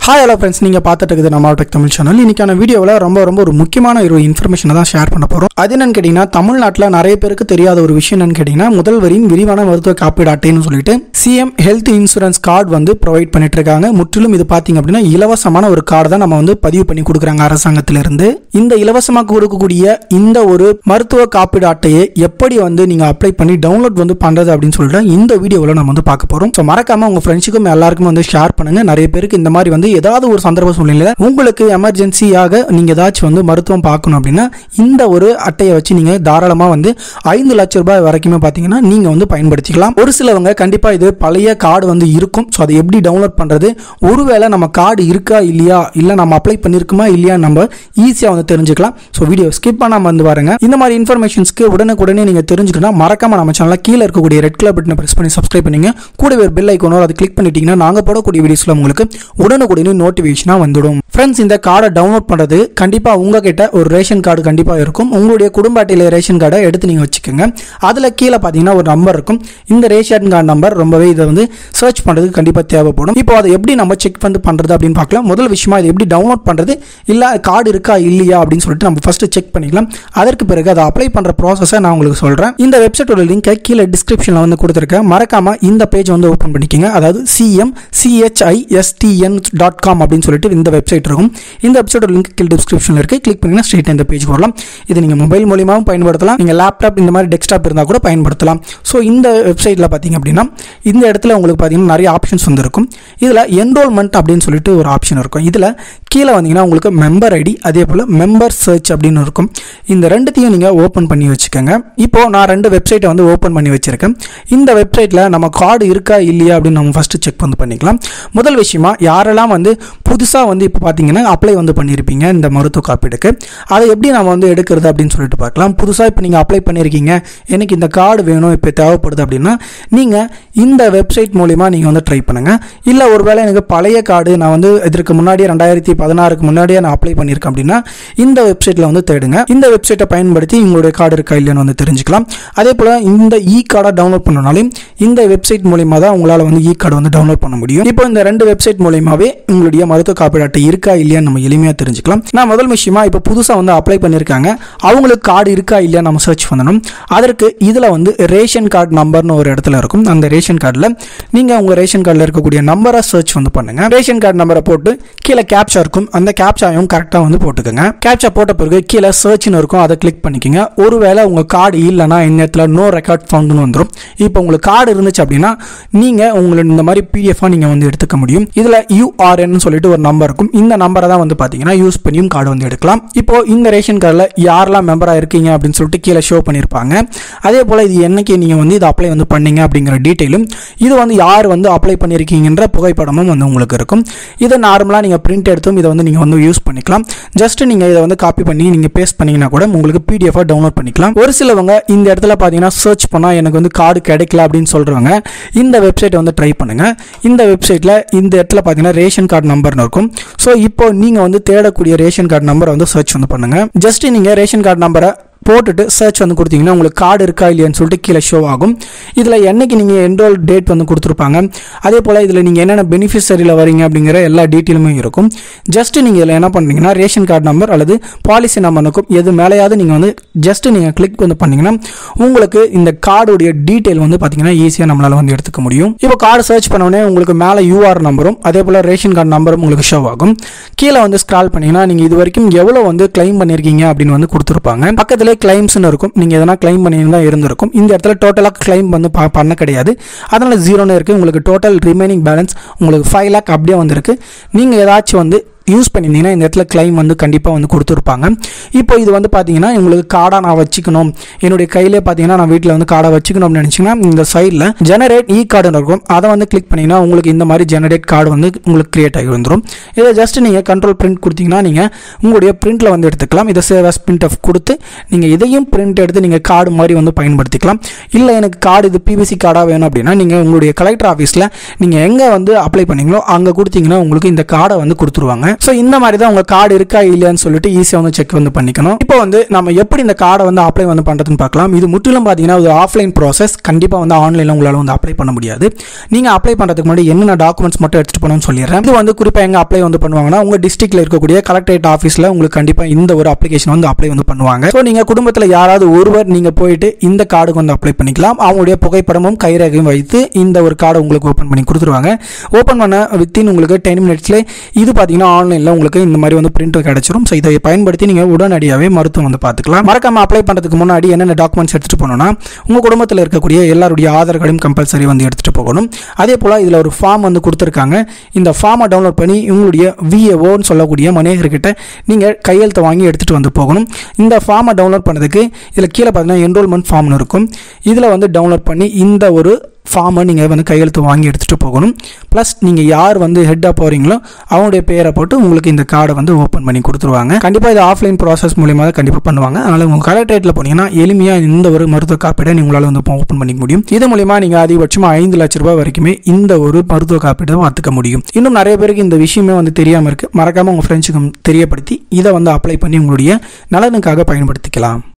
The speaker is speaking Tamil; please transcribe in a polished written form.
ஹாய் ஹலோ ஃப்ரெண்ட்ஸ், நீங்கள் பார்த்துட்டு இருக்குது நம்ம டெக் தமிழ் சேனல். இன்னைக்கான வீடியோவில் ரொம்ப ஒரு முக்கியமான ஒரு இன்ஃபர்மேஷனை தான் ஷேர் பண்ண போகிறோம். அது என்னன்னு கேட்டிங்கன்னா, தமிழ்நாட்டில் நிறைய பேருக்கு தெரியாத ஒரு விஷயம் என்னன்னு கேட்டிங்கன்னா, முதல்வரின் விரிவான மருத்துவ காப்பீடு அட்டைன்னு சொல்லிட்டு சிஎம் ஹெல்த் இன்சூரன்ஸ் கார்டு வந்து ப்ரொவைட் பண்ணிட்டு இருக்காங்க. முற்றிலும் இது பார்த்தீங்க அப்படின்னா இலவசமான ஒரு கார்டு தான் நம்ம வந்து பதிவு பண்ணி கொடுக்குறாங்க அரசாங்கத்திலிருந்து. இந்த இலவசமாக கொடுக்கக்கூடிய இந்த ஒரு மருத்துவ காப்பீடு அட்டையை எப்படி வந்து நீங்கள் அப்ளை பண்ணி டவுன்லோட் வந்து பண்ணுறது அப்படின்னு சொல்லிட்டு இந்த வீடியோவில் நம்ம வந்து பார்க்க போகிறோம். ஸோ மறக்காம உங்கள் ஃப்ரெண்ட்ஸுக்கும் எல்லாருக்கும் வந்து ஷேர் பண்ணுங்க. நிறைய பேருக்கு இந்த மாதிரி வந்து ஏதாவது ஒரு சந்தர்ப்ப சூழ்நிலையில உங்களுக்கு எமர்ஜென்சியாக நீங்க ஏதாச்சும் வந்து மருத்துவம் பார்க்கணும் அப்படின்னா இந்த ஒரு அட்டையை வச்சு நீங்க தாராளமா வந்து 5 லட்சம் ரூபாய் வரைக்குமே பாத்தீங்கன்னா நீங்க வந்து பயன்படுத்திக்கலாம். ஒரு சிலவங்க கண்டிப்பா இது பழைய கார்டு வந்து இருக்கும். ஸோ அதை எப்படி டவுன்லோட் பண்றது, ஒருவேளை நம்ம கார்டு இருக்கா இல்லையா, இல்ல நம்ம அப்ளை பண்ணிருக்குமா இல்லையா நம்ம ஈஸியா வந்து தெரிஞ்சுக்கலாம். ஸோ வீடியோ ஸ்கிப் பண்ணாம வந்து பாருங்க. இந்த மாதிரி இன்ஃபர்மேஷன்ஸ்க்கு உடனே நீங்க தெரிஞ்சுக்கணும். மறக்காம நம்ம சேனல்ல கீழே இருக்கக்கூடிய ரெட் கலர் பட்டனை பிரஸ் பண்ணி சப்ஸ்கிரைப் பண்ணீங்க. கூடவே ஒரு பெல் ஐகானோ அதை கிளிக் பண்ணிட்டீங்கன்னா நாங்க போடக்கூடிய வீடியோஸ்ல உங்களுக்கு உடனுக்குடனே நோட்டிபிகேஷனா வந்துடும். ஃப்ரெண்ட்ஸ், இந்த கார்டை டவுன்லோட் பண்றது கண்டிப்பா உங்ககிட்ட ஒரு ரேஷன் கார்டு கண்டிப்பா இருக்கும். உங்களுடைய குடும்ப அட்டையில ரேஷன் கார்டை எடுத்து நீங்க வச்சுக்கோங்க. அதுல கீழே பாத்தீங்கன்னா ஒரு நம்பர் இருக்கும். இந்த ரேஷன் கார்டு நம்பர் ரொம்பவே இதை வந்து சர்ச் பண்றதுக்கு கண்டிப்பா தேவைப்படும். இப்போ அதை எப்படி நம்ம செக் வந்து பண்றது அப்படின்னு பார்க்கலாம். முதல் விஷயமா இதை எப்படி டவுன்லோட் பண்றது, இல்ல கார்டு இருக்கா இல்லையா அப்படின்னு சொல்லிட்டு நம்ம ஃபர்ஸ்ட் செக் பண்ணிக்கலாம். அதற்கு பிறகு அதை அப்ளை பண்ற ப்ராசஸை நான் உங்களுக்கு சொல்றேன். இந்த வெப்சைட்டோட லிங்கை கீழே டிஸ்கிரிப்ஷன்ல வந்து கொடுத்துருக்கேன். மறக்காம இந்த பேஜ் வந்து ஓபன் பண்ணிக்கோங்க. அதாவது cmchistn.com அப்படின்னு சொல்லிட்டு இந்த வெப்சைட் இருக்கும். இந்த வெப்சைட்டோட லிங்க் கீழே டிஸ்கிரிப்ஷன்ல இருக்கு. கிளிக் பண்ணீங்கன்னா ஸ்ட்ரெயிட்டா இந்த பேஜ் வரலாம். இது நீங்க மொபைல் மூலமாவும் பயன்படுத்தலாம், நீங்க லேப்டாப் இந்த மாதிரி டெஸ்க்டாப் இருந்தா கூட பயன்படுத்தலாம். ஸோ இந்த வெப்சைட்ல பாத்தீங்க அப்படின்னா இந்த இடத்துல உங்களுக்கு பாத்தீங்கன்னா நிறைய ஆப்ஷன்ஸ் வந்து இருக்கும். இதுல என்ரோல்மெண்ட் அப்படின்னு சொல்லிட்டு ஒரு ஆப்ஷன் இருக்கும். இதுல கீழே வந்தீங்கன்னா உங்களுக்கு மெம்பர் ஐடி, அதே போல மெம்பர் சர்ச் அப்படின்னு இருக்கும். இந்த ரெண்டுத்தையும் நீங்க ஓபன் பண்ணி வச்சுக்கோங்க. இப்போ நான் 2 வெப்சைட்டை வந்து ஓபன் பண்ணி வச்சிருக்கேன். இந்த வெப்சைட்ல நம்ம கார்டு இருக்கா இல்லையா அப்படின்னு நம்ம ஃபர்ஸ்ட் செக் வந்து பண்ணிக்கலாம். முதல் விஷயமா யாரெல்லாம் வந்து புதுசா வந்து இப்போ பாத்தீங்கன்னா அப்ளை வந்து பண்ணியிருப்பீங்க இந்த மருத்துவ காப்பீடுக்கு, அதை எப்படி நம்ம வந்து எடுக்கிறது அப்படின்னு சொல்லிட்டு பார்க்கலாம். புதுசா இப்போ நீங்க அப்ளை பண்ணியிருக்கீங்க, எனக்கு இந்த கார்டு வேணும் இப்போ தேவைப்படுது அப்படின்னா நீங்க இந்த வெப்சைட் மூலியமா நீங்க வந்து ட்ரை பண்ணுங்க. இல்ல ஒருவேளை எனக்கு பழைய கார்டு நான் வந்து இதற்கு முன்னாடியே 2016க்கு முன்னாடியே நான் அப்ளை பண்ணியிருக்கேன் அப்படின்னா இந்த வெப்சைட்ல வந்து தேடுங்க. இந்த வெப்சைட்டை பயன்படுத்தி உங்களுடைய கார்டு இருக்கா இல்லையான்னு வந்து தெரிஞ்சுக்கலாம். அதே போல இந்த இ கார்டை டவுன்லோட் பண்ணனாலும் இந்த வெப்சைட் மூலியமா தான் உங்களால வந்து இ கார்டு வந்து டவுன்லோட் பண்ண முடியும். இப்போ இந்த 2 வெப்சைட் மூலியமாவே உங்களுடைய மருத்துவ காப்பீடு அட்டை இருக்கா இல்லையான்னு நம்ம எளிமையா தெரிஞ்சுக்கலாம். நான் முதல் விஷயமா இப்போ புதுசா வந்து அப்ளை பண்ணிருக்காங்க, அவங்களுக்கு கார்டு இருக்கா இல்லையா நம்ம சர்ச் பண்ணணும். அதற்கு இதுல வந்து ரேஷன் கார்டு நம்பர்னு ஒரு இடத்துல இருக்கும். அந்த ரேஷன் கார்டுல நீங்க உங்க ரேஷன் கார்டுல இருக்கக்கூடிய நம்பரை சர்ச் வந்து பண்ணுங்க. ரேஷன் கார்டு நம்பரை போட்டு கீழே கேப்சா இருக்கும். அந்த கேப்சாவையும் கரெக்டா வந்து போட்டுக்கோங்க. கேப்சா போட்ட பிறகு கீழே சர்ச்னு இருக்கும், அதை கிளிக் பண்ணிக்கோங்க. ஒருவேளை உங்க கார்டு இல்லைன்னா இந்த இடத்துல நோ ரெக்கார்ட் ஃபவுண்ட்னு வந்துடும். இப்போ உங்களுக்கு கார்டு இருந்துச்சு அப்படின்னா நீங்க உங்களோட இந்த மாதிரி PDF நீங்க வந்து எடுத்துக்க முடியும். இதுல URN சொல்லிட்டு ஒரு நம்பர் இருக்கும். இந்த நம்பரை தான் வந்து பாத்தீங்கன்னா யூஸ் பண்ணியும் கார்டு வந்து எடுக்கலாம். இப்போ இந்த ரேஷன் கார்டுல யாரெல்லாம் மெம்பரா இருக்கீங்க அப்படின்னு சொல்லிட்டு கீழே ஷோ பண்ணிருப்பாங்க. அதே போல இது என்னைக்கு நீங்க வந்து இது அப்ளை வந்து பண்ணீங்க அப்படிங்கிற டீடைலும், இது வந்து யார் வந்து அப்ளை பண்ணிருக்கீங்கன்ற புகைப்படமும் வந்து உங்களுக்கு இருக்கும். இதை நார்மலா நீங்க பிரிண்ட் எடுத்தும் இதை வந்து நீங்க வந்து யூஸ் பண்ணிக்கலாம். ஜஸ்ட் நீங்க இதை வந்து காப்பி பண்ணி நீங்க பேஸ்ட் பண்ணீங்கன்னா கூட உங்களுக்கு PDF டவுன்லோட் பண்ணிக்கலாம். ஒரு சிலவங்க இந்த இடத்துல பாத்தீங்கன்னா சர்ச் பண்ணா எனக்கு வந்து கார்டு கிடைக்கல அப்படின்னு சொல்றவங்க இந்த வெப்சைட்டை வந்து ட்ரை பண்ணுங்க. இந்த வெப்சைட்ல இந்த இடத்துல பாத்தீங்கன்னா ரேஷன் கார்டு நம்பர்னு இருக்கும். ஸோ இப்போ நீங்க வந்து தேடக்கூடிய ரேஷன் கார்டு நம்பரை வந்து சர்ச் வந்து பண்ணுங்க. ஜஸ்ட் நீங்க ரேஷன் கார்டு நம்பரை போட்டுட்டு சர்ச் வந்து கொடுத்தீங்கன்னா உங்களுக்கு கார்டு இருக்கா இல்லையான்னு சொல்லிட்டு கீழே ஷோ ஆகும். இதில் என்னைக்கு நீங்கள் என்ரோல் டேட் வந்து கொடுத்துருப்பாங்க. அதே போல் இதில் நீங்கள் என்னென்ன பெனிஃபிஷரியில் வரீங்க அப்படிங்கிற எல்லா டீட்டெயிலுமே இருக்கும். ஜஸ்ட் நீங்கள் இதில் என்ன பண்ணுறீங்கன்னா ரேஷன் கார்டு நம்பர் அல்லது பாலிசி நம்பர் இருக்கும், எது மேலேயாவது நீங்கள் வந்து ஜஸ்ட் நீங்கள் கிளிக் வந்து பண்ணீங்கன்னா உங்களுக்கு இந்த கார்டுடைய டீட்டெயில் வந்து பார்த்தீங்கன்னா ஈஸியாக நம்மளால் வந்து எடுத்துக்க முடியும். இப்போ கார்டு சர்ச் பண்ணோடனே உங்களுக்கு மேலே UR நம்பரும் அதே போல் ரேஷன் கார்டு நம்பரும் உங்களுக்கு ஷோ ஆகும். கீழே வந்து ஸ்க்ரால் பண்ணீங்கன்னா நீங்கள் இது வரைக்கும் எவ்வளோ வந்து கிளைம் பண்ணியிருக்கீங்க அப்படின்னு வந்து கொடுத்துருப்பாங்க. பக்கத்தில் கிளைம்ஸ்னு இருக்கும். நீங்க எதனா கிளைம் பண்ணியிருந்தா இருந்திருக்கும். இந்த இடத்துல டோட்டலா கிளைம் வந்து பண்ண கிடையாது, அதனால 0ன்னு இருக்கு. உங்களுக்கு டோட்டல் ரிமைனிங் பேலன்ஸ் உங்களுக்கு 5 lakh அப்படியே வந்திருக்கு. நீங்க ஏதாச்சும் வந்து யூஸ் பண்ணியிருந்தீங்கன்னா இந்த இடத்துல கிளைம் வந்து கண்டிப்பாக வந்து கொடுத்துருப்பாங்க. இப்போ இது வந்து பார்த்தீங்கன்னா உங்களுக்கு கார்டாக நான் வச்சுக்கணும், என்னுடைய கையிலே பார்த்தீங்கன்னா நான் வீட்டில் வந்து கார்டை வச்சுக்கணும் அப்படின்னு நினச்சிங்கன்னா இந்த சைடில் ஜெனரேட் இ கார்டுன்னு இருக்கும். அதை வந்து கிளிக் பண்ணிங்கன்னா உங்களுக்கு இந்த மாதிரி ஜெனரேட் கார்டு வந்து உங்களுக்கு கிரியேட் ஆகி வந்துடும். இதை ஜஸ்ட் நீங்கள் கண்ட்ரோல் பிரிண்ட் கொடுத்தீங்கன்னா நீங்கள் உங்களுடைய பிரிண்ட்டில் வந்து எடுத்துக்கலாம். இதை சேவ் ஆஸ் பிரிண்ட் ஆஃப் கொடுத்து நீங்கள் இதையும் பிரிண்ட் எடுத்து நீங்கள் கார்டு மாதிரி வந்து பயன்படுத்திக்கலாம். இல்லை எனக்கு கார்டு இது PVC கார்டாக வேணும் அப்படின்னா நீங்கள் உங்களுடைய கலெக்டர் ஆஃபீஸில் நீங்கள் எங்கே வந்து அப்ளை பண்ணீங்களோ அங்கே கொடுத்தீங்கன்னா உங்களுக்கு இந்த கார்டை வந்து கொடுத்துருவாங்க. ஸோ இந்த மாதிரி தான் உங்க கார்டு இருக்கா இல்லையான்னு சொல்லிட்டு ஈஸியாக வந்து செக் வந்து பண்ணிக்கணும். இப்போ வந்து நம்ம எப்படி இந்த கார்டை வந்து அப்ளை வந்து பண்ணுறதுன்னு பார்க்கலாம். இது முற்றிலும் பார்த்தீங்கன்னா ஒரு ஆஃப்லைன் ப்ராசஸ். கண்டிப்பாக வந்து ஆன்லைனில் உங்களால் வந்து அப்ளை பண்ண முடியாது. நீங்கள் அப்ளை பண்ணுறதுக்கு முன்னாடி என்னென்ன டாக்குமெண்ட்ஸ் மட்டும் எடுத்துகிட்டு போகணும்னு சொல்லிடுறேன். இது வந்து குறிப்பாக எங்கே அப்ளை வந்து பண்ணுவாங்கன்னா உங்கள் டிஸ்ட்ரிக்ட்டில் இருக்கக்கூடிய கலெக்டரேட் ஆஃபீஸில் உங்களுக்கு கண்டிப்பாக இந்த ஒரு அப்ளிகேஷன் வந்து அப்ளை வந்து பண்ணுவாங்க. ஸோ நீங்கள் குடும்பத்தில் யாராவது ஒருவர் நீங்கள் போயிட்டு இந்த கார்டுக்கு வந்து அப்ளை பண்ணிக்கலாம். அவங்களுடைய புகைப்படமும் கைரேகையும் வைத்து இந்த ஒரு கார்டை உங்களுக்கு ஓப்பன் பண்ணி கொடுத்துருவாங்க. ஓப்பன் பண்ண வித்தின் உங்களுக்கு 10 மினிட்ஸ்ல இது பார்த்தீங்கன்னா ஆன்லைனில் உங்களுக்கு இந்த மாதிரி வந்து பிரிண்ட் கிடைச்சிரும். ஸோ இதை பயன்படுத்தி நீங்கள் உடனடியாகவே மருத்துவம் வந்து பார்த்துக்கலாம். மறக்காம அப்ளை பண்ணுறதுக்கு முன்னாடி என்னென்ன டாக்குமெண்ட்ஸ் எடுத்துகிட்டு போகணும்னா உங்கள் குடும்பத்தில் இருக்கக்கூடிய எல்லாருடைய ஆதார் கார்டையும் கம்பல்சரி வந்து எடுத்துகிட்டு போகணும். அதே போல் இதில் ஒரு ஃபார்ம் வந்து கொடுத்துருக்காங்க. இந்த ஃபார்மை டவுன்லோட் பண்ணி உங்களுடைய VAOன்னு சொல்லக்கூடிய மனேகர்கிட்ட நீங்கள் கையெழுத்து வாங்கி எடுத்துகிட்டு வந்து போகணும். இந்த ஃபார்மை டவுன்லோட் பண்ணதுக்கு இதில் கீழே பார்த்தீங்கன்னா என்ரோல்மெண்ட் ஃபார்ம்னு இருக்கும். இதில் வந்து டவுன்லோட் பண்ணி இந்த ஒரு ஃபார்மை நீங்கள் வந்து கையெழுத்து வாங்கி எடுத்துகிட்டு போகணும். ப்ளஸ் நீங்கள் யார் வந்து ஹெட்டாக போகிறீங்களோ அவங்களுடைய பேரை போட்டு உங்களுக்கு இந்த கார்டை வந்து ஓப்பன் பண்ணி கொடுத்துருவாங்க. கண்டிப்பாக இது ஆஃப்லைன் ப்ராசஸ் மூலியமாக தான் கண்டிப்பாக பண்ணுவாங்க. அதனால் உங்கள் கலெக்டரேட்டில் போனீங்கன்னா எளிமையாக இந்த ஒரு மருத்துவ காப்பீடை உங்களால் வந்து ஓப்பன் பண்ணிக்க முடியும். இது மூலிமா நீங்கள் அதிகபட்சமாக 5 லட்ச ரூபாய் வரைக்குமே இந்த ஒரு மருத்துவ காப்பீடை பார்த்துக்க முடியும். இன்னும் நிறைய பேருக்கு இந்த விஷயமே வந்து தெரியாமல் இருக்குது. மறக்காமல் உங்கள் ஃப்ரெண்ட்ஸுக்கு தெரியப்படுத்தி இதை வந்து அப்ளை பண்ணி உங்களுடைய நலனுக்காக பயன்படுத்திக்கலாம்.